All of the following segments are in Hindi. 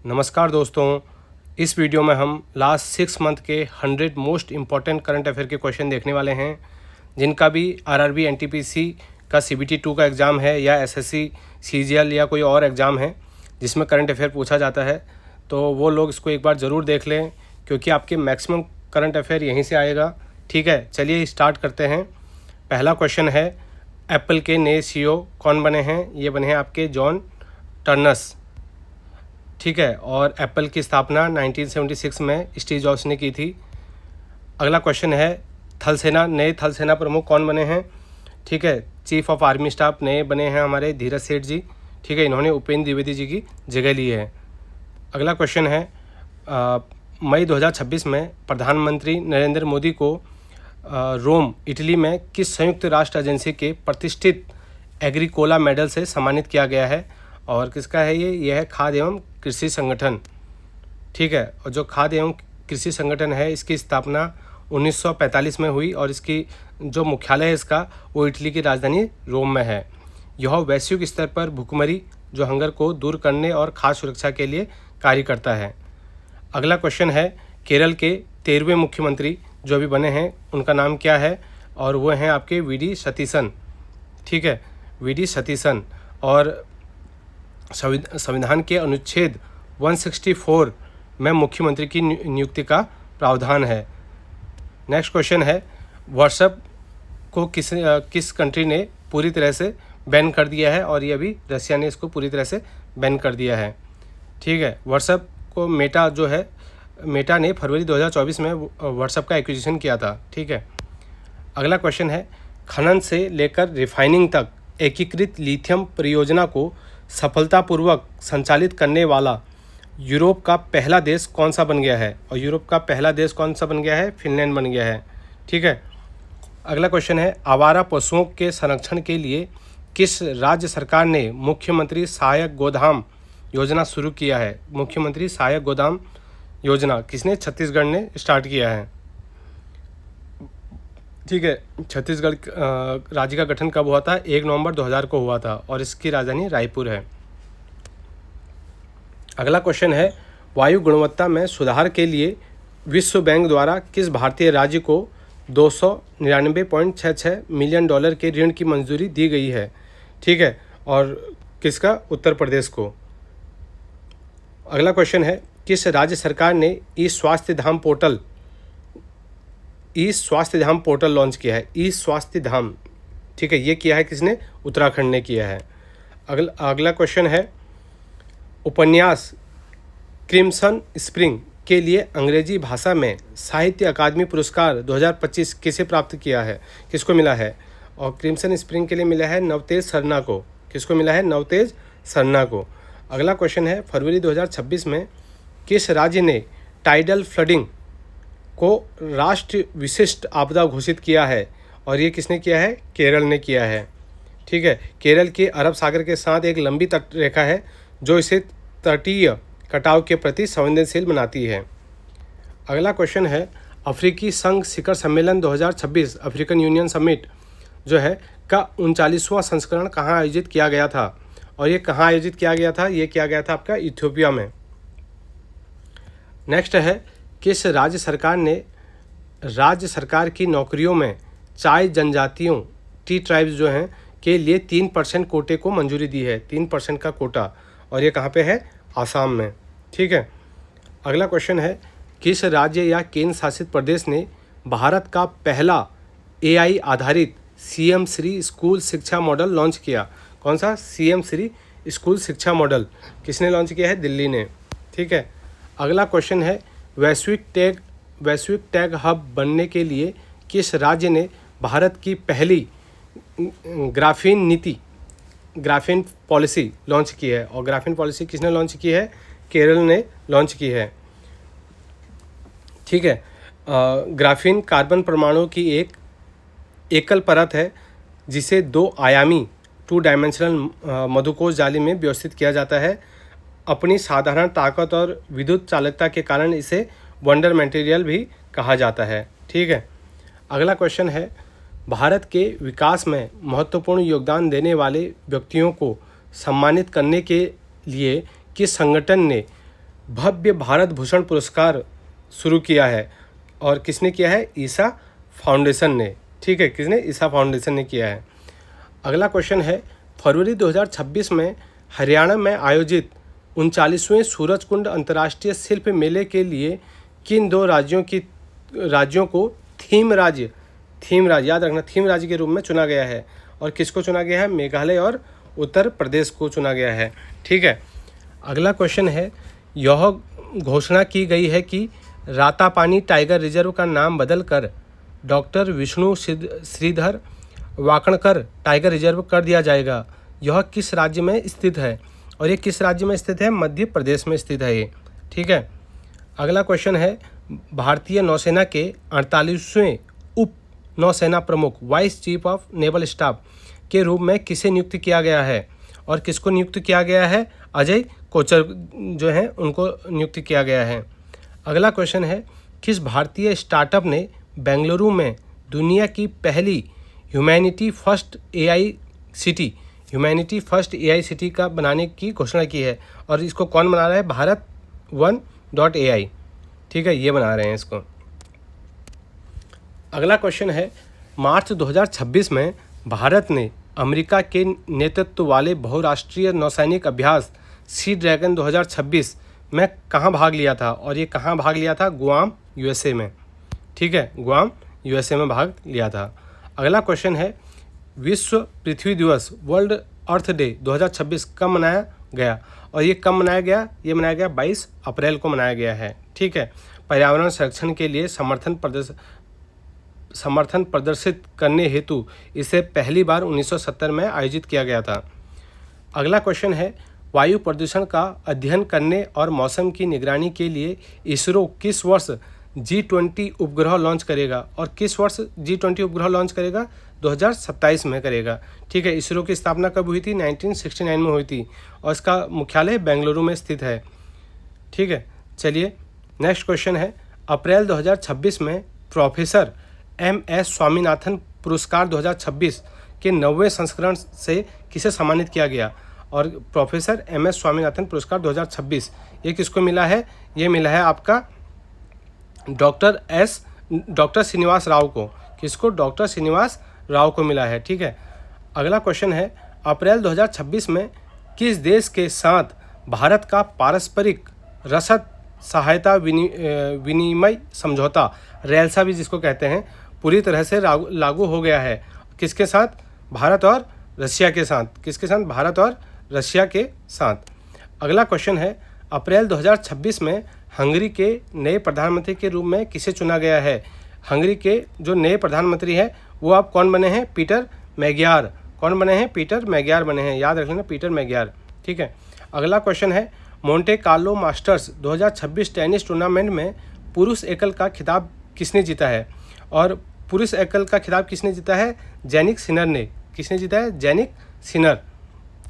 नमस्कार दोस्तों, इस वीडियो में हम लास्ट 6 मंथ के 100 मोस्ट इम्पॉर्टेंट करंट अफेयर के क्वेश्चन देखने वाले हैं। जिनका भी आरआरबी एनटीपीसी का सीबीटी 2 का एग्ज़ाम है या एसएससी सीजीएल या कोई और एग्ज़ाम है जिसमें करंट अफेयर पूछा जाता है, तो वो लोग इसको एक बार ज़रूर देख लें, क्योंकि आपके मैक्सिमम करंट अफेयर यहीं से आएगा। ठीक है, चलिए स्टार्ट करते हैं। पहला क्वेश्चन है, एप्पल के नए सीईओ कौन बने हैं? ये बने हैं आपके जॉन टर्नस। ठीक है, और एप्पल की स्थापना 1976 में स्टीव जॉब्स ने की थी। अगला क्वेश्चन है, नए थल सेना प्रमुख कौन बने हैं? ठीक है, चीफ ऑफ आर्मी स्टाफ नए बने हैं हमारे धीरज सेठ जी। ठीक है, इन्होंने उपेंद्र द्विवेदी जी की जगह ली है। अगला क्वेश्चन है, मई 2026 में प्रधानमंत्री नरेंद्र मोदी को रोम इटली में किस संयुक्त राष्ट्र एजेंसी के प्रतिष्ठित एग्रीकोला मेडल से सम्मानित किया गया है? और किसका है ये है खाद्य एवं कृषि संगठन। ठीक है, और जो खाद्य एवं कृषि संगठन है इसकी स्थापना 1945 में हुई और इसकी जो मुख्यालय है इसका वो इटली की राजधानी रोम में है। यह वैश्विक स्तर पर भुखमरी जो हंगर को दूर करने और खाद्य सुरक्षा के लिए कार्य करता है। अगला क्वेश्चन है, केरल के 13वें मुख्यमंत्री जो अभी बने हैं उनका नाम क्या है? और वो हैं आपके वी.डी. सतीसन। ठीक है, वी.डी. सतीसन। और संविधान के अनुच्छेद 164 में मुख्यमंत्री की नियुक्ति का प्रावधान है। नेक्स्ट क्वेश्चन है, व्हाट्सएप को किस कंट्री ने पूरी तरह से बैन कर दिया है? और ये अभी रशिया ने इसको पूरी तरह से बैन कर दिया है। ठीक है, व्हाट्सएप को मेटा ने फरवरी 2024 में व्हाट्सएप का एक्विजिशन किया था। ठीक है, अगला क्वेश्चन है, खनन से लेकर रिफाइनिंग तक एकीकृत लिथियम परियोजना को सफलतापूर्वक संचालित करने वाला यूरोप का पहला देश कौन सा बन गया है? और यूरोप का पहला देश कौन सा बन गया है? फिनलैंड बन गया है। ठीक है, अगला क्वेश्चन है, आवारा पशुओं के संरक्षण के लिए किस राज्य सरकार ने मुख्यमंत्री सहायक गोदाम योजना शुरू किया है? मुख्यमंत्री सहायक गोदाम योजना किसने? छत्तीसगढ़ ने स्टार्ट किया है। ठीक है, छत्तीसगढ़ राज्य का गठन कब हुआ था? 1 नवंबर 2000 को हुआ था और इसकी राजधानी रायपुर है। अगला क्वेश्चन है, वायु गुणवत्ता में सुधार के लिए विश्व बैंक द्वारा किस भारतीय राज्य को 299.66 मिलियन डॉलर के ऋण की मंजूरी दी गई है? ठीक है, और किसका? उत्तर प्रदेश को। अगला क्वेश्चन है, किस राज्य सरकार ने ई स्वास्थ्य धाम पोर्टल लॉन्च किया है? ई स्वास्थ्य धाम। ठीक है, ये किया है किसने? उत्तराखंड ने किया है। अगला क्वेश्चन है, उपन्यास क्रिम्सन स्प्रिंग के लिए अंग्रेजी भाषा में साहित्य अकादमी पुरस्कार 2025 किसे प्राप्त किया है? किसको मिला है? और क्रिम्सन स्प्रिंग के लिए मिला है नवतेज सरना को। किसको मिला है? नवतेज सरना को। अगला क्वेश्चन है, फरवरी 2026 में किस राज्य ने टाइडल फ्लडिंग को राष्ट्रीय विशिष्ट आपदा घोषित किया है? और ये किसने किया है? केरल ने किया है। ठीक है, केरल के अरब सागर के साथ एक लंबी तट रेखा है जो इसे तटीय कटाव के प्रति संवेदनशील बनाती है। अगला क्वेश्चन है, अफ्रीकी संघ शिखर सम्मेलन 2026 अफ्रीकन यूनियन समिट जो है का 39वां संस्करण कहाँ आयोजित किया गया था? और ये कहाँ आयोजित किया गया था? ये किया गया था आपका इथियोपिया में। नेक्स्ट है, किस राज्य सरकार ने राज्य सरकार की नौकरियों में चाय जनजातियों टी ट्राइब्स जो हैं के लिए 3% कोटे को मंजूरी दी है? 3% का कोटा, और ये कहाँ पे है? आसाम में। ठीक है, अगला क्वेश्चन है, किस राज्य या केंद्र शासित प्रदेश ने भारत का पहला AI आधारित CM श्री स्कूल शिक्षा मॉडल लॉन्च किया? कौन सा? CM श्री स्कूल शिक्षा मॉडल किसने लॉन्च किया है? दिल्ली ने। ठीक है, अगला क्वेश्चन है, वैश्विक टैग हब बनने के लिए किस राज्य ने भारत की पहली ग्राफीन पॉलिसी लॉन्च की है? और ग्राफीन पॉलिसी किसने लॉन्च की है? केरल ने लॉन्च की है। ठीक है, ग्राफीन कार्बन परमाणु की एक एकल परत है जिसे 2 आयामी 2 डायमेंशनल मधुकोश जाली में व्यवस्थित किया जाता है। अपनी साधारण ताकत और विद्युत चालकता के कारण इसे वंडर मटेरियल भी कहा जाता है। ठीक है, अगला क्वेश्चन है, भारत के विकास में महत्वपूर्ण योगदान देने वाले व्यक्तियों को सम्मानित करने के लिए किस संगठन ने भव्य भारत भूषण पुरस्कार शुरू किया है और किसने किया है? ईसा फाउंडेशन ने। ठीक है, किसने? ईसा फाउंडेशन ने किया है। अगला क्वेश्चन है, फरवरी 2026 में हरियाणा में आयोजित 39वें सूरजकुंड अंतर्राष्ट्रीय शिल्प मेले के लिए किन दो राज्यों को थीम राज्य याद रखना, थीम राज्य के रूप में चुना गया है? और किसको चुना गया है? मेघालय और उत्तर प्रदेश को चुना गया है। ठीक है, अगला क्वेश्चन है, यह घोषणा की गई है कि रातापानी टाइगर रिजर्व का नाम बदलकर doctor Vishnu Shridhar Wakankar tiger reserve कर दिया जाएगा। यह किस राज्य में स्थित है? और ये किस राज्य में स्थित है? मध्य प्रदेश में स्थित है ये। ठीक है, अगला क्वेश्चन है, भारतीय नौसेना के 48वें उप नौसेना प्रमुख vice chief of naval staff के रूप में किसे नियुक्त किया गया है? और किसको नियुक्त किया गया है? अजय कोचर जो हैं उनको नियुक्त किया गया है। अगला क्वेश्चन है, किस भारतीय स्टार्टअप ने बेंगलुरु में दुनिया की पहली ह्यूमैनिटी फर्स्ट एआई सिटी का बनाने की घोषणा की है? और इसको कौन बना रहा है? भारत1.ai। ठीक है, ये बना रहे हैं इसको। अगला क्वेश्चन है, मार्च 2026 में भारत ने अमेरिका के नेतृत्व वाले बहुराष्ट्रीय नौसैनिक अभ्यास सी ड्रैगन 2026 में कहाँ भाग लिया था? और ये कहाँ भाग लिया था? गुआम, यूएसए में। ठीक है, गुआम, यूएसए में भाग लिया था। अगला क्वेश्चन है, विश्व पृथ्वी दिवस वर्ल्ड अर्थ डे 2026 कब मनाया गया? और ये कब मनाया गया? ये मनाया गया 22 अप्रैल को मनाया गया है। ठीक है, पर्यावरण संरक्षण के लिए समर्थन प्रदर्शित करने हेतु इसे पहली बार 1970 में आयोजित किया गया था। अगला क्वेश्चन है, वायु प्रदूषण का अध्ययन करने और मौसम की निगरानी के लिए इसरो किस वर्ष G20 उपग्रह लॉन्च करेगा? और किस वर्ष G20 उपग्रह लॉन्च करेगा? 2027 में करेगा। ठीक है, इसरो की स्थापना कब हुई थी? 1969 में हुई थी और इसका मुख्यालय बेंगलुरु में स्थित है। ठीक है, चलिए नेक्स्ट क्वेश्चन है, अप्रैल 2026 में प्रोफेसर MS स्वामीनाथन पुरस्कार 2026 के 90वें संस्करण से किसे सम्मानित किया गया? और प्रोफेसर MS स्वामीनाथन पुरस्कार 2026 ये किसको मिला है? ये मिला है आपका डॉक्टर श्रीनिवास राव को। किसको? डॉक्टर श्रीनिवास राव को मिला है। ठीक है, अगला क्वेश्चन है, अप्रैल 2026 में किस देश के साथ भारत का पारस्परिक रसद सहायता विनिमय समझौता, रेलसा भी जिसको कहते हैं, पूरी तरह से लागू हो गया है? किसके साथ? भारत और रशिया के साथ। किसके साथ? भारत और रशिया के साथ। अगला क्वेश्चन है, अप्रैल 2026 में हंगरी के नए प्रधानमंत्री के रूप में किसे चुना गया है? हंगरी के जो नए प्रधानमंत्री हैं वो आप कौन बने हैं? Peter Magyar. कौन बने हैं? पीटर मैग्यार बने हैं, याद रख लेना, पीटर मैग्यार। ठीक है, अगला क्वेश्चन है, Monte Carlo masters 2026 tennis tournament में पुरुष एकल का खिताब किसने जीता है? और पुरुष एकल का खिताब किसने जीता है? जैनिक सिनर ने। किसने जीता है? Jannik Sinner.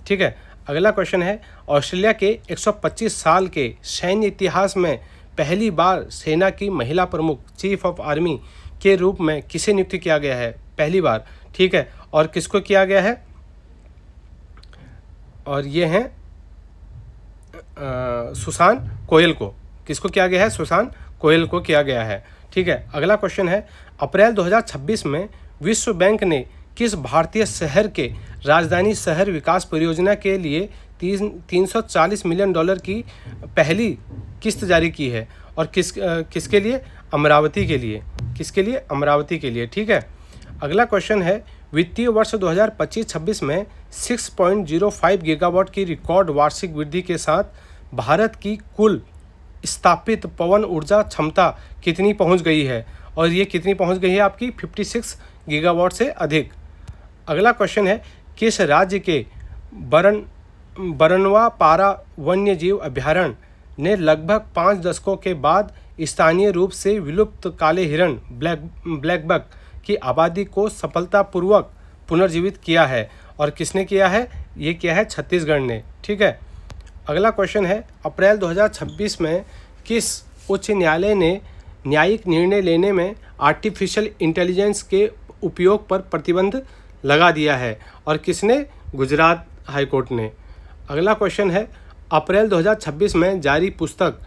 ठीक है, अगला क्वेश्चन है, ऑस्ट्रेलिया के 125 साल के सैन्य इतिहास में पहली बार सेना की महिला प्रमुख चीफ ऑफ आर्मी के रूप में किसे नियुक्त किया गया है? पहली बार। ठीक है, और किसको किया गया है? और ये हैं सुसान कोयल को। किसको किया गया है? सुसान कोयल को किया गया है। ठीक है, अगला क्वेश्चन है, अप्रैल 2026 में विश्व बैंक ने किस भारतीय शहर के राजधानी शहर विकास परियोजना के लिए $340 मिलियन की पहली किस्त जारी की है? और किसके लिए? अमरावती के लिए। किसके लिए? अमरावती के लिए। ठीक है, अगला क्वेश्चन है, वित्तीय वर्ष 2025-26 में 6.05 गीगावाट की रिकॉर्ड वार्षिक वृद्धि के साथ भारत की कुल स्थापित पवन ऊर्जा क्षमता कितनी पहुंच गई है? और ये कितनी पहुंच गई है आपकी? 56 गीगावाट से अधिक। अगला क्वेश्चन है, किस राज्य के बरनवा पारा वन्य जीव अभ्यारण्य ने लगभग 5 दशकों के बाद स्थानीय रूप से विलुप्त काले हिरण ब्लैक बक की आबादी को सफलतापूर्वक पुनर्जीवित किया है? और किसने किया है? ये किया है छत्तीसगढ़ ने। ठीक है, अगला क्वेश्चन है, अप्रैल 2026 में किस उच्च न्यायालय ने न्यायिक निर्णय लेने में आर्टिफिशियल इंटेलिजेंस के उपयोग पर प्रतिबंध लगा दिया है? और किसने? गुजरात हाईकोर्ट ने। अगला क्वेश्चन है, अप्रैल 2026 में जारी पुस्तक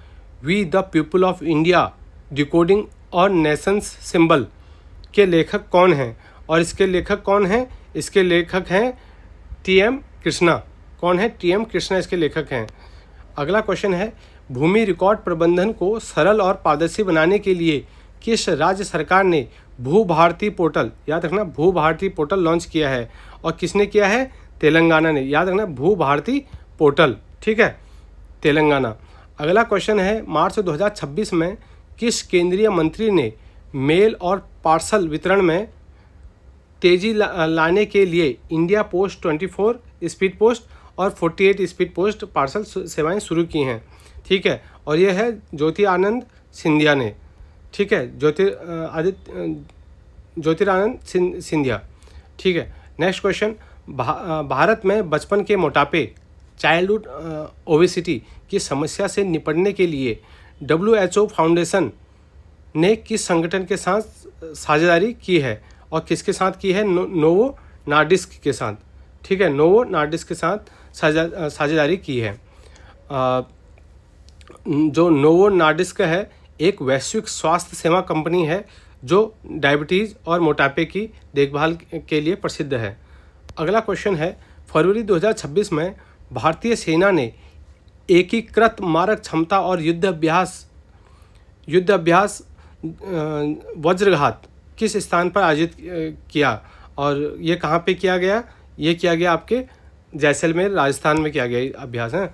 we the people of India decoding और नेशंस सिंबल के लेखक कौन हैं? और इसके लेखक कौन हैं? इसके लेखक हैं टी.एम. कृष्णा। कौन है? टी.एम. कृष्णा इसके लेखक हैं। अगला क्वेश्चन है, भूमि रिकॉर्ड प्रबंधन को सरल और पारदर्शी बनाने के लिए किस राज्य सरकार ने भू भारती पोर्टल, याद रखना भू भारती पोर्टल लॉन्च किया है? और किसने किया है? तेलंगाना ने। याद रखना भू भारती पोर्टल, ठीक है, तेलंगाना। अगला क्वेश्चन है, मार्च 2026 में किस केंद्रीय मंत्री ने मेल और पार्सल वितरण में तेजी लाने के लिए इंडिया पोस्ट 24 स्पीड पोस्ट और 48 स्पीड पोस्ट पार्सल सेवाएं शुरू की हैं? ठीक है, और यह है ज्योतिरादित्य सिंधिया ने। ठीक है, ज्योतिरादित्य सिंधिया। ठीक है, नेक्स्ट क्वेश्चन, भारत में बचपन के मोटापे चाइल्डहुड ओबेसिटी की समस्या से निपटने के लिए WHO फाउंडेशन ने किस संगठन के साथ साझेदारी की है? और किसके साथ की है? नोवो नार्डिस्क के साथ। ठीक है, नोवो नार्डिस्क के साथ साझेदारी की है। जो नोवो नार्डिस्क है एक वैश्विक स्वास्थ्य सेवा कंपनी है जो डायबिटीज़ और मोटापे की देखभाल के लिए प्रसिद्ध है। अगला क्वेश्चन है, फरवरी 2026 में भारतीय सेना ने एकीकृत मारक क्षमता और युद्ध अभ्यास वज्रघात किस स्थान पर आयोजित किया? और ये कहाँ पे किया गया? ये किया गया आपके जैसलमेर राजस्थान में किया गया अभ्यास है।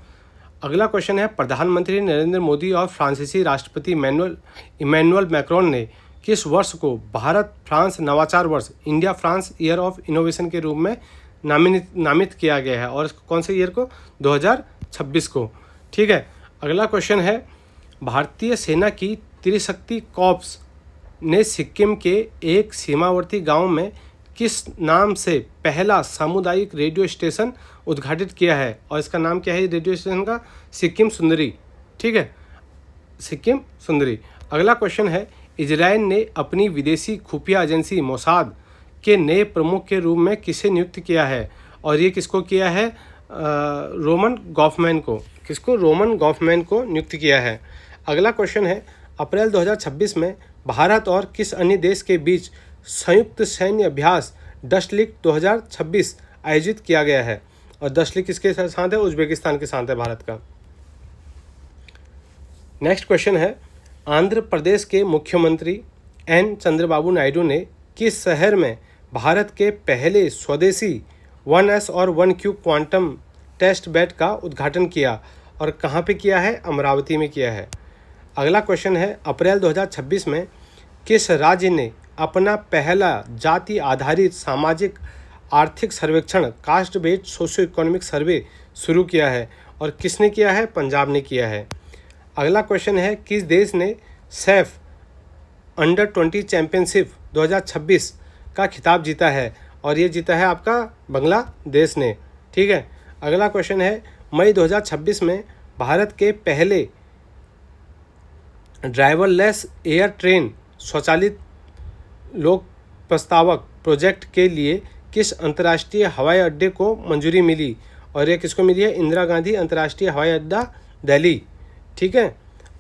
अगला क्वेश्चन है, प्रधानमंत्री नरेंद्र मोदी और फ्रांसीसी राष्ट्रपति इमैनुअल मैक्रोन ने किस वर्ष को भारत फ्रांस नवाचार वर्ष, India France year of innovation के रूप में नामित किया गया है? और कौन से ईयर को? 2026 को। ठीक है, अगला क्वेश्चन है, भारतीय सेना की त्रिशक्ति कॉर्प्स ने सिक्किम के एक सीमावर्ती गांव में किस नाम से पहला सामुदायिक रेडियो स्टेशन उद्घाटित किया है? और इसका नाम क्या है रेडियो स्टेशन का? सिक्किम सुंदरी। ठीक है, सिक्किम सुंदरी। अगला क्वेश्चन है, इजराइल ने अपनी विदेशी खुफिया एजेंसी मोसाद के नए प्रमुख के रूप में किसे नियुक्त किया है? और ये किसको किया है? रोमन गॉफमैन को। किसको? रोमन गॉफमैन को नियुक्त किया है। अगला क्वेश्चन है, अप्रैल 2026 में भारत और किस अन्य देश के बीच संयुक्त सैन्य अभ्यास डस्टलिक 2026 आयोजित किया गया है? और डस्टलिक किसके साथ है? उज्बेकिस्तान के साथ है भारत का। नेक्स्ट क्वेश्चन है, आंध्र प्रदेश के मुख्यमंत्री एन चंद्रबाबू नायडू ने किस शहर में भारत के पहले स्वदेशी 1S और 1Q क्वांटम टेस्ट बेड का उद्घाटन किया? और कहाँ पे किया है? अमरावती में किया है। अगला क्वेश्चन है, अप्रैल 2026 में किस राज्य ने अपना पहला जाति आधारित सामाजिक आर्थिक सर्वेक्षण caste based socio economic survey शुरू किया है? और किसने किया है? पंजाब ने किया है। अगला क्वेश्चन है, किस देश ने सैफ अंडर 20 चैंपियनशिप 2026 का खिताब जीता है? और ये जीता है आपका बांग्लादेश ने। ठीक है, अगला क्वेश्चन है, मई 2026 में भारत के पहले ड्राइवरलेस एयर ट्रेन स्वचालित लोक प्रस्तावक प्रोजेक्ट के लिए किस अंतर्राष्ट्रीय हवाई अड्डे को मंजूरी मिली? और ये किसको मिली है? इंदिरा गांधी अंतर्राष्ट्रीय हवाई अड्डा दिल्ली। ठीक है,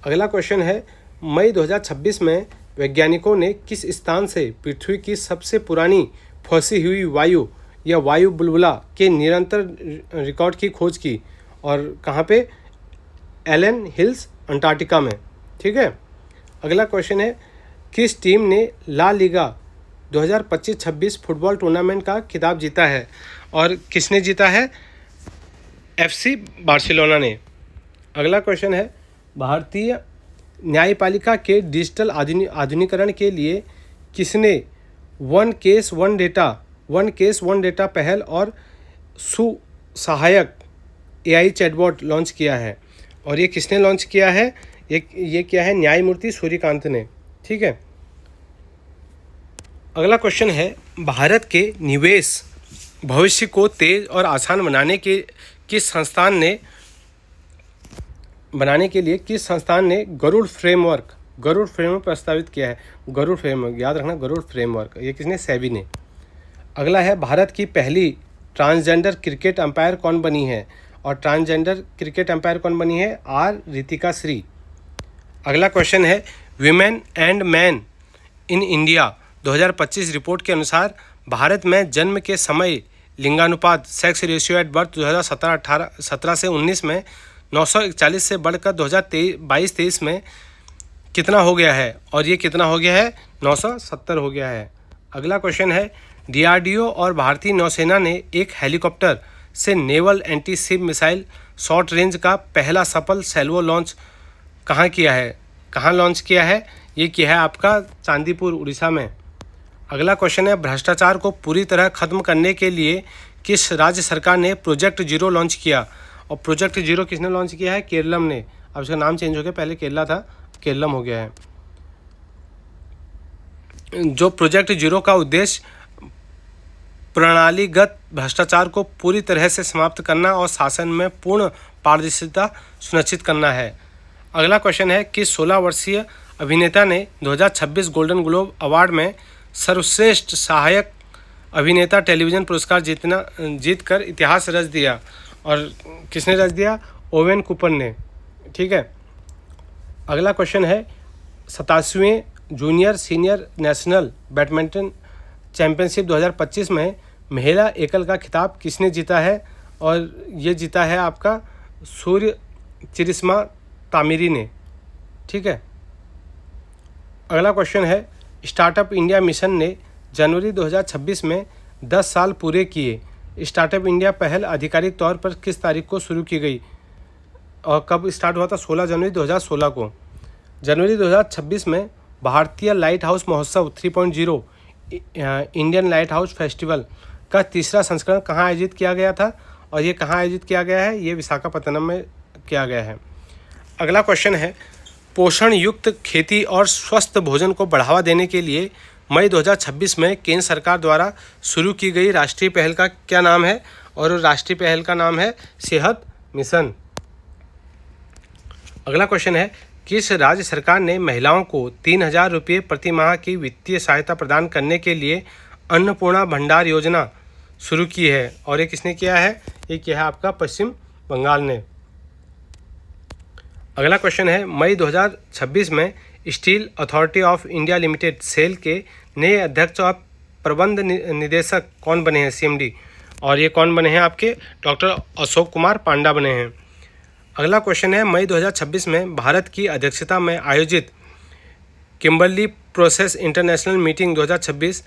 अगला क्वेश्चन है, मई 2026 में वैज्ञानिकों ने किस स्थान से पृथ्वी की सबसे पुरानी फंसी हुई वायु या वायु बुलबुला के निरंतर रिकॉर्ड की खोज की? और कहाँ पे? एलन हिल्स अंटार्कटिका में। ठीक है, अगला क्वेश्चन है, किस टीम ने ला लीगा 2025-26 फुटबॉल टूर्नामेंट का खिताब जीता है? और किसने जीता है? FC बार्सिलोना ने। अगला क्वेश्चन है, भारतीय न्यायपालिका के डिजिटल आधुनिकीकरण के लिए किसने वन केस वन डेटा पहल और सहायक AI चैटबॉट लॉन्च किया है? और ये किसने लॉन्च किया है? ये किया है न्यायमूर्ति सूर्यकांत ने। ठीक है, अगला क्वेश्चन है, भारत के निवेश भविष्य को तेज और आसान बनाने के किस संस्थान ने गरुड़ फ्रेमवर्क प्रस्तावित किया है? गरुड़ फ्रेमवर्क, याद रखना गरुड़ फ्रेमवर्क। ये किसने? सेबी ने। अगला है, भारत की पहली ट्रांसजेंडर क्रिकेट अंपायर कौन बनी है? और ट्रांसजेंडर क्रिकेट एम्पायर कौन बनी है? आर रितिका श्री। अगला क्वेश्चन है, women and man in India 2025 report के अनुसार भारत में जन्म के समय लिंगानुपात सेक्स रेशियो एट बर्थ 2017 से 19 में 941 से बढ़कर 2022-23 में कितना हो गया है? और ये कितना हो गया है? 970 हो गया है। अगला क्वेश्चन है, डीआरडीओ और भारतीय नौसेना ने एक हेलीकॉप्टर से naval anti ship missile short range का पहला सफल सैल्वो लॉन्च कहाँ किया है? कहाँ लॉन्च किया है? ये किया है आपका चांदीपुर, उड़ीसा में। अगला क्वेश्चन है, भ्रष्टाचार को पूरी तरह खत्म करने के लिए किस राज्य सरकार ने प्रोजेक्ट जीरो लॉन्च किया? और प्रोजेक्ट जीरो किसने लॉन्च किया है? केरलम ने। अब इसका नाम चेंज हो गया, पहले केरला था, केरलम हो गया है। जो प्रोजेक्ट जीरो का उद्देश्य प्रणालीगत भ्रष्टाचार को पूरी तरह से समाप्त करना और शासन में पूर्ण पारदर्शिता सुनिश्चित करना है। अगला क्वेश्चन है, किस 16 वर्षीय अभिनेता ने 2026 गोल्डन ग्लोब अवार्ड में सर्वश्रेष्ठ सहायक अभिनेता टेलीविज़न पुरस्कार जीतकर इतिहास रच दिया? और किसने रच दिया? ओवेन कूपर ने। ठीक है। अगला क्वेश्चन है, 87वें junior senior national badminton championship 2025 में महिला एकल का खिताब किसने जीता है? और ये जीता है आपका सूर्य चिरिश्मा तामिरी ने। ठीक है। अगला क्वेश्चन है, स्टार्टअप इंडिया मिशन ने जनवरी 2026 में 10 साल पूरे किए। स्टार्टअप इंडिया पहल आधिकारिक तौर पर किस तारीख को शुरू की गई और कब स्टार्ट हुआ था? 16 जनवरी 2016 को। जनवरी 2026 में भारतीय लाइट हाउस महोत्सव 3.0 इंडियन लाइट हाउस फेस्टिवल का तीसरा संस्करण कहाँ आयोजित किया गया था? और ये कहाँ आयोजित किया गया है? ये विशाखापत्तनम में किया गया है। अगला क्वेश्चन है, पोषण युक्त खेती और स्वस्थ भोजन को बढ़ावा देने के लिए मई 2026 में केंद्र सरकार द्वारा शुरू की गई राष्ट्रीय पहल का क्या नाम है? और राष्ट्रीय पहल का नाम है सेहत मिशन। अगला क्वेश्चन है, किस राज्य सरकार ने महिलाओं को 3000 रुपये प्रति माह की वित्तीय सहायता प्रदान करने के लिए अन्नपूर्णा भंडार योजना शुरू की है? और ये किसने किया है? ये किया है आपका पश्चिम बंगाल ने। अगला क्वेश्चन है, मई 2026 में steel authority of India limited SAIL के नए अध्यक्ष और प्रबंध निदेशक कौन बने हैं? सीएमडी। और ये कौन बने हैं? आपके डॉक्टर अशोक कुमार पांडा बने हैं। अगला क्वेश्चन है, मई 2026 में भारत की अध्यक्षता में आयोजित किम्बरली प्रोसेस इंटरनेशनल मीटिंग 2026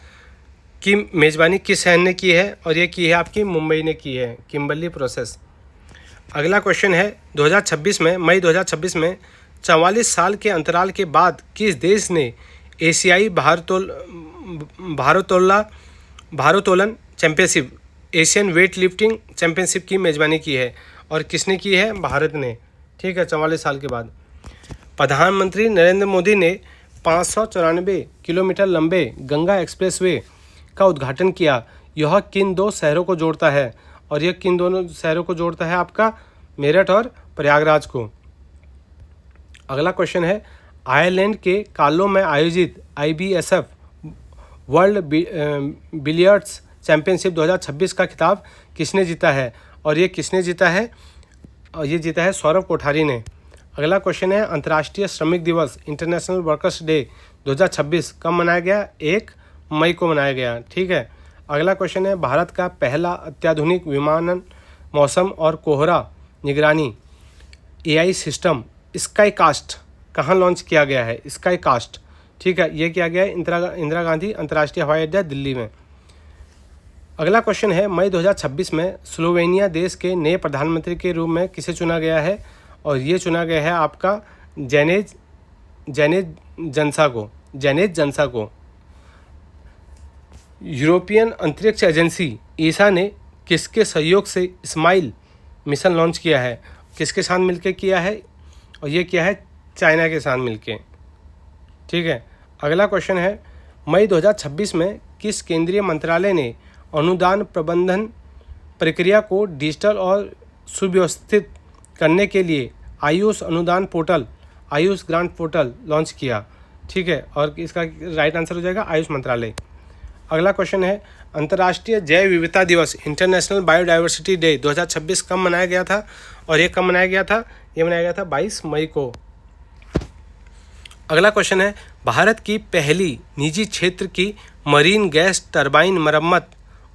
की मेज़बानी किस शहर ने की है? और ये की है आपकी मुंबई ने की है, किम्बरली प्रोसेस। अगला क्वेश्चन है, 2026 में मई 2026 में 44 साल के अंतराल के बाद किस देश ने एशियाई भारोत्तोलन championship Asian weight lifting championship की मेज़बानी की है? और किसने की है? भारत ने। ठीक है, 44 साल के बाद। प्रधानमंत्री नरेंद्र मोदी ने 594 किलोमीटर लंबे गंगा एक्सप्रेसवे का उद्घाटन किया। यह किन दो शहरों को जोड़ता है? और यह किन दोनों शहरों को जोड़ता है? आपका मेरठ और प्रयागराज को। अगला क्वेश्चन है, आयरलैंड के कार्लो में आयोजित IBSF वर्ल्ड बिलियर्ड्स चैंपियनशिप 2026 का खिताब किसने जीता है? और ये किसने जीता है? और ये जीता है सौरव कोठारी ने। अगला क्वेश्चन है, अंतर्राष्ट्रीय श्रमिक दिवस इंटरनेशनल वर्कर्स डे 2026 कब मनाया गया? 1 मई को मनाया गया। ठीक है। अगला क्वेश्चन है, भारत का पहला अत्याधुनिक विमानन मौसम और कोहरा निगरानी AI सिस्टम स्काईकास्ट कहाँ लॉन्च किया गया है? स्काईकास्ट। ठीक है, ये किया गया है इंदिरा गांधी अंतर्राष्ट्रीय हवाई अड्डा दिल्ली में। अगला क्वेश्चन है, मई 2026 में स्लोवेनिया देश के नए प्रधानमंत्री के रूप में किसे चुना गया है? और ये चुना गया है आपका जेनेज जनसा को। यूरोपियन अंतरिक्ष एजेंसी ईसा ने किसके सहयोग से स्माइल मिशन लॉन्च किया है? किसके साथ मिलकर किया है? और ये किया है चाइना के साथ मिलके। ठीक है। अगला क्वेश्चन है, मई 2026 में किस केंद्रीय मंत्रालय ने अनुदान प्रबंधन प्रक्रिया को डिजिटल और सुव्यवस्थित करने के लिए आयुष अनुदान portal, Ayush grant portal launch किया? ठीक है, और इसका राइट आंसर हो जाएगा आयुष मंत्रालय। अगला क्वेश्चन है अंतर्राष्ट्रीय जैव विविधता दिवस इंटरनेशनल बायोडाइवर्सिटी डे 2026 कब मनाया गया था, और ये कब मनाया गया था? ये मनाया गया था 22 मई को। अगला क्वेश्चन है भारत की पहली निजी क्षेत्र की मरीन गैस टरबाइन मरम्मत,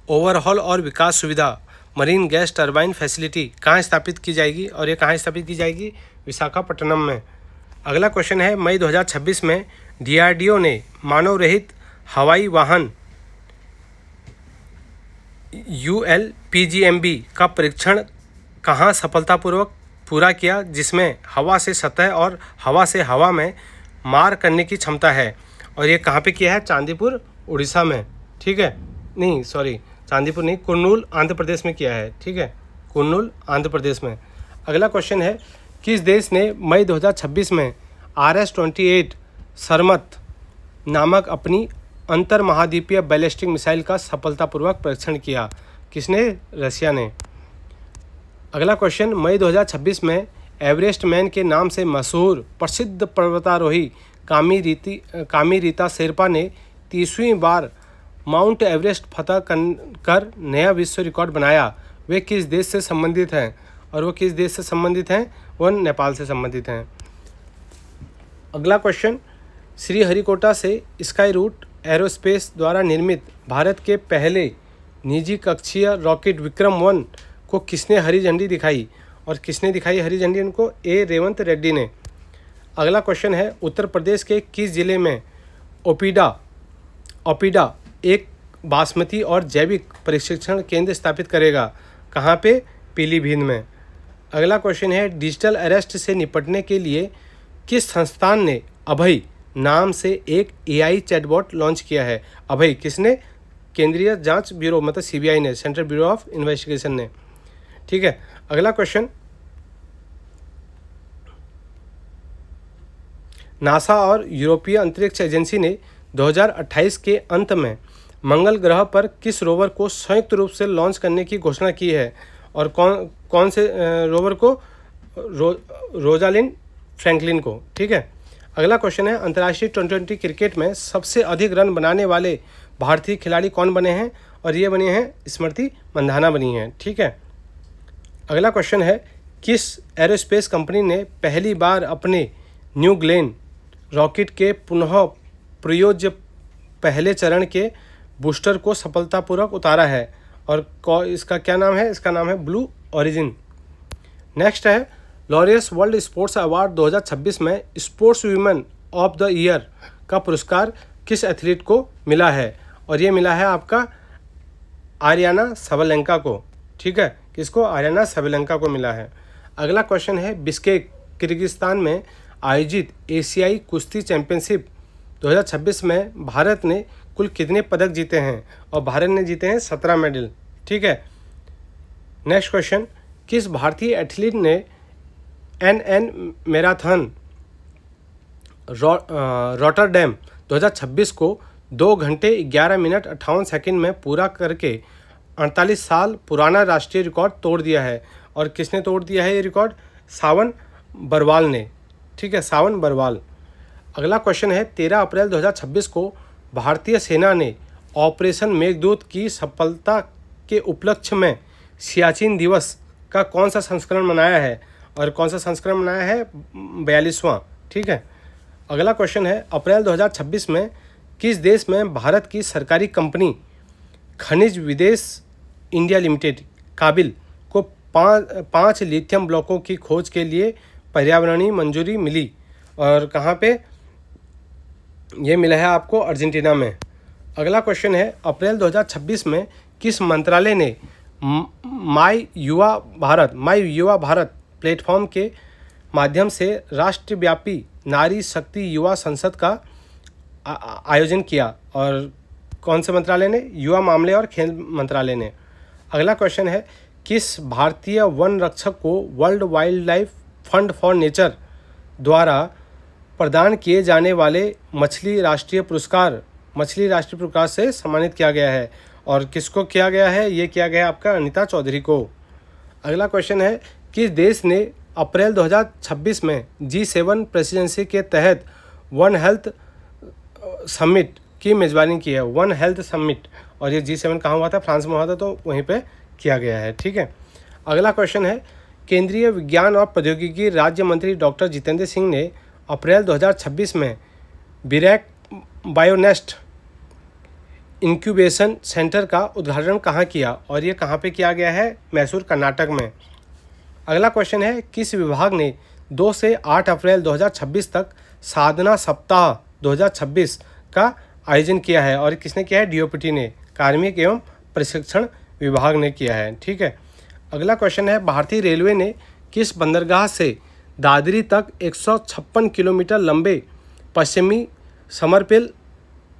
ओवरहॉल और विकास सुविधा मरीन गैस टरबाइन फैसिलिटी कहाँ स्थापित की जाएगी, और ये कहाँ स्थापित की जाएगी? विशाखापट्टनम में। अगला क्वेश्चन है मई 2026 में DRDO ने मानव रहित हवाई वाहन ULPGMB का परीक्षण कहाँ सफलतापूर्वक पूरा किया, जिसमें हवा से सतह और हवा से हवा में मार करने की क्षमता है, और ये कहाँ पे किया है? चांदीपुर उड़ीसा में। ठीक है, नहीं सॉरी चांदीपुर नहीं, कुर्नूल आंध्र प्रदेश में किया है। ठीक है, कुर्नूल आंध्र प्रदेश में। अगला क्वेश्चन है किस देश ने मई 2026 में RS-28 सरमत नामक अपनी अंतर महाद्वीपीय बैलिस्टिक मिसाइल का सफलतापूर्वक परीक्षण किया? किसने? रशिया ने। अगला क्वेश्चन मई 2026 में एवरेस्ट मैन के नाम से मशहूर प्रसिद्ध पर्वतारोही कामी रीता शेरपा ने 30वीं बार माउंट एवरेस्ट फतह कर नया विश्व रिकॉर्ड बनाया। वे किस देश से संबंधित हैं, और वो किस देश से संबंधित हैं? वो नेपाल से संबंधित हैं। अगला क्वेश्चन श्रीहरिकोटा से स्काई रूट एरोस्पेस द्वारा निर्मित भारत के पहले निजी कक्षीय रॉकेट विक्रम-1 को किसने हरी झंडी दिखाई, और किसने दिखाई हरी झंडी उनको? रेवंत रेड्डी ने। अगला क्वेश्चन है उत्तर प्रदेश के किस जिले में ओपीडा एक बासमती और जैविक प्रशिक्षण केंद्र स्थापित करेगा? कहाँ पे? पीलीभीत में। अगला क्वेश्चन है डिजिटल अरेस्ट से निपटने के लिए किस संस्थान ने अभय नाम से एक AI चैटबॉट लॉन्च किया है? अभय किसने? केंद्रीय जांच ब्यूरो मतलब CBI ने, सेंट्रल ब्यूरो ऑफ इन्वेस्टिगेशन ने। ठीक है, अगला क्वेश्चन नासा और यूरोपीय अंतरिक्ष एजेंसी ने 2028 के अंत में मंगल ग्रह पर किस रोवर को संयुक्त रूप से लॉन्च करने की घोषणा की है, और कौन से रोवर को? रोजालिंड फ्रैंकलिन को। ठीक है, अगला क्वेश्चन है अंतर्राष्ट्रीय T20 क्रिकेट में सबसे अधिक रन बनाने वाले भारतीय खिलाड़ी कौन बने हैं, और ये बने हैं स्मृति मंधाना बनी हैं। ठीक है, अगला क्वेश्चन है किस एरोस्पेस कंपनी ने पहली बार अपने न्यू ग्लेन रॉकेट के पुनः प्रयोज्य पहले चरण के बूस्टर को सफलतापूर्वक उतारा है, और इसका क्या नाम है? इसका नाम है ब्लू ओरिजिन। नेक्स्ट है लॉरियस वर्ल्ड स्पोर्ट्स अवार्ड 2026 में sports women of the year का पुरस्कार किस एथलीट को मिला है, और ये मिला है आपका आर्याना सबलेंका को। ठीक है, किसको? आर्याना सबलेंका को मिला है। अगला क्वेश्चन है बिश्केक किर्गिस्तान में आयोजित एशियाई कुश्ती चैंपियनशिप 2026 में भारत ने कुल कितने पदक जीते हैं, और भारत ने जीते हैं 17 मेडल। ठीक है, नेक्स्ट क्वेश्चन किस भारतीय एथलीट ने NN मैराथन रॉटरडैम 2026 को 2 घंटे 11 मिनट 58 सेकंड में पूरा करके 48 साल पुराना राष्ट्रीय रिकॉर्ड तोड़ दिया है, और किसने तोड़ दिया है ये रिकॉर्ड? सावन बरवाल ने। ठीक है, सावन बरवाल। अगला क्वेश्चन है 13 अप्रैल 2026 को भारतीय सेना ने ऑपरेशन मेघदूत की सफलता के उपलक्ष्य में सियाचिन दिवस का कौन सा संस्करण मनाया है, और कौन सा संस्करण मनाया है? 42वां। ठीक है, अगला क्वेश्चन है अप्रैल 2026 में किस देश में भारत की सरकारी कंपनी खनिज विदेश इंडिया लिमिटेड काबिल को 5 लिथियम ब्लॉकों की खोज के लिए पर्यावरणीय मंजूरी मिली, और कहाँ पे ये मिला है आपको? अर्जेंटीना में। अगला क्वेश्चन है अप्रैल 2026 में किस मंत्रालय ने माई युवा भारत प्लेटफॉर्म के माध्यम से राष्ट्रव्यापी नारी शक्ति युवा संसद का आयोजन किया, और कौन से मंत्रालय ने? युवा मामले और खेल मंत्रालय ने। अगला क्वेश्चन है किस भारतीय वन रक्षक को world wild life fund for nature द्वारा प्रदान किए जाने वाले मछली राष्ट्रीय पुरस्कार से सम्मानित किया गया है, और किसको किया गया है? ये किया गया आपका अनिता चौधरी को। अगला क्वेश्चन है किस देश ने अप्रैल 2026 में G7 प्रेसिडेंसी के तहत वन हेल्थ समिट की मेज़बानी की है। वन हेल्थ समिट, और ये G7 कहाँ हुआ था? फ्रांस में हुआ था, तो वहीं पे किया गया है। ठीक है, अगला क्वेश्चन है, केंद्रीय विज्ञान और प्रौद्योगिकी राज्य मंत्री डॉक्टर जितेंद्र सिंह ने अप्रैल 2026 में बिरैक बायोनेस्ट इंक्यूबेशन सेंटर का उद्घाटन कहाँ किया, और ये कहाँ पे किया गया है? मैसूर, कर्नाटक में। अगला क्वेश्चन है, किस विभाग ने 2 से 8 अप्रैल 2026 तक साधना सप्ताह 2026 का आयोजन किया है, और किसने किया है? DOPT ने, कार्मिक एवं प्रशिक्षण विभाग ने किया है। ठीक है, अगला क्वेश्चन है, भारतीय रेलवे ने किस बंदरगाह से दादरी तक 156 किलोमीटर लंबे पश्चिमी समरपेल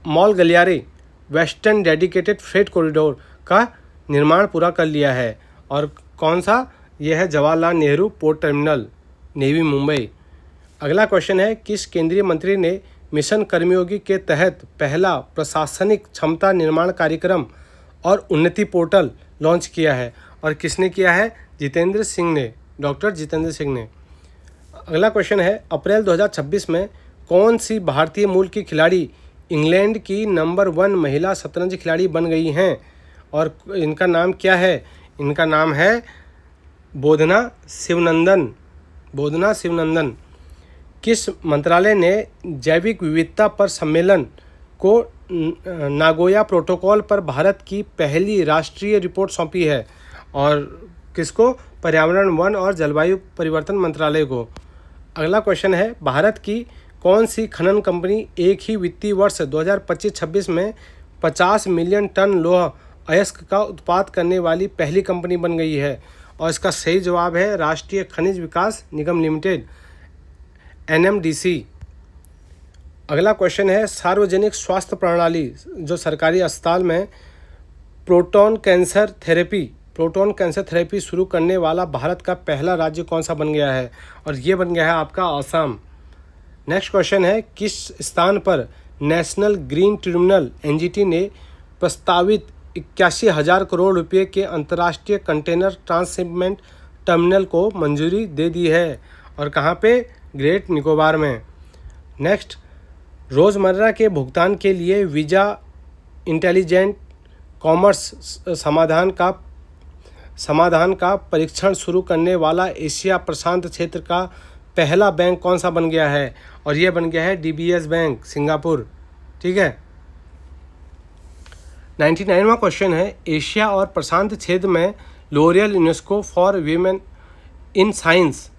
मॉल गलियारे वेस्टर्न डेडिकेटेड फ्रेट कॉरिडोर का निर्माण पूरा कर लिया है, और कौन सा? यह है Jawaharlal Nehru port terminal, navy, Mumbai. अगला क्वेश्चन है, किस केंद्रीय मंत्री ने मिशन कर्मयोगी के तहत पहला प्रशासनिक क्षमता निर्माण कार्यक्रम और उन्नति पोर्टल लॉन्च किया है, और किसने किया है? जितेंद्र सिंह ने, डॉक्टर जितेंद्र सिंह ने। अगला क्वेश्चन है, अप्रैल 2026 में कौन सी भारतीय मूल की खिलाड़ी इंग्लैंड की नंबर 1 महिला शतरंज खिलाड़ी बन गई हैं, और इनका नाम क्या है? इनका नाम है बोधना शिवनंदन। बोधना शिवनंदन। किस मंत्रालय ने जैविक विविधता पर सम्मेलन को नागोया प्रोटोकॉल पर भारत की पहली राष्ट्रीय रिपोर्ट सौंपी है, और किसको? पर्यावरण, वन और जलवायु परिवर्तन मंत्रालय को। अगला क्वेश्चन है, भारत की कौन सी खनन कंपनी एक ही वित्तीय वर्ष 2025-26 में 50 मिलियन टन लौह अयस्क का उत्पाद करने वाली पहली कंपनी बन गई है, और इसका सही जवाब है राष्ट्रीय खनिज विकास निगम लिमिटेड, NMDC। अगला क्वेश्चन है, सार्वजनिक स्वास्थ्य प्रणाली जो सरकारी अस्पताल में प्रोटॉन कैंसर थेरेपी शुरू करने वाला भारत का पहला राज्य कौन सा बन गया है, और ये बन गया है आपका असम। नेक्स्ट क्वेश्चन है, किस स्थान पर नेशनल ग्रीन ट्रिब्यूनल NGT ने प्रस्तावित 81,000 करोड़ रुपए के अंतर्राष्ट्रीय कंटेनर ट्रांसशिपमेंट टर्मिनल को मंजूरी दे दी है, और कहाँ पे? ग्रेट निकोबार में। नेक्स्ट, रोज़मर्रा के भुगतान के लिए वीज़ा इंटेलिजेंट कॉमर्स समाधान का परीक्षण शुरू करने वाला एशिया प्रशांत क्षेत्र का पहला बैंक कौन सा बन गया है, और यह बन गया है DBS बैंक, सिंगापुर। ठीक है, 99वां क्वेश्चन है, एशिया और प्रशांत क्षेत्र में L'Oreal UNESCO for women in science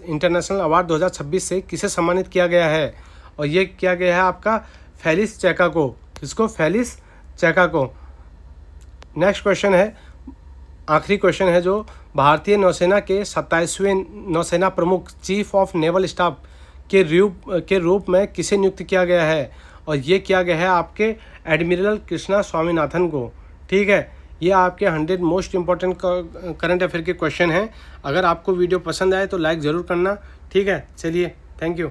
international award 2026 से किसे सम्मानित किया गया है, और ये किया गया है आपका फेलिस चैका को। किसको? फेलिस चैका को। नेक्स्ट क्वेश्चन है, आखिरी क्वेश्चन है, जो भारतीय नौसेना के 27वें नौसेना प्रमुख चीफ ऑफ नेवल स्टाफ के रूप में किसे नियुक्त किया गया है, और ये किया गया है आपके एडमिरल कृष्णा स्वामीनाथन को। ठीक है, ये आपके 100 मोस्ट इंपॉर्टेंट करंट अफेयर के क्वेश्चन हैं। अगर आपको वीडियो पसंद आए तो लाइक ज़रूर करना। ठीक है, चलिए, थैंक यू।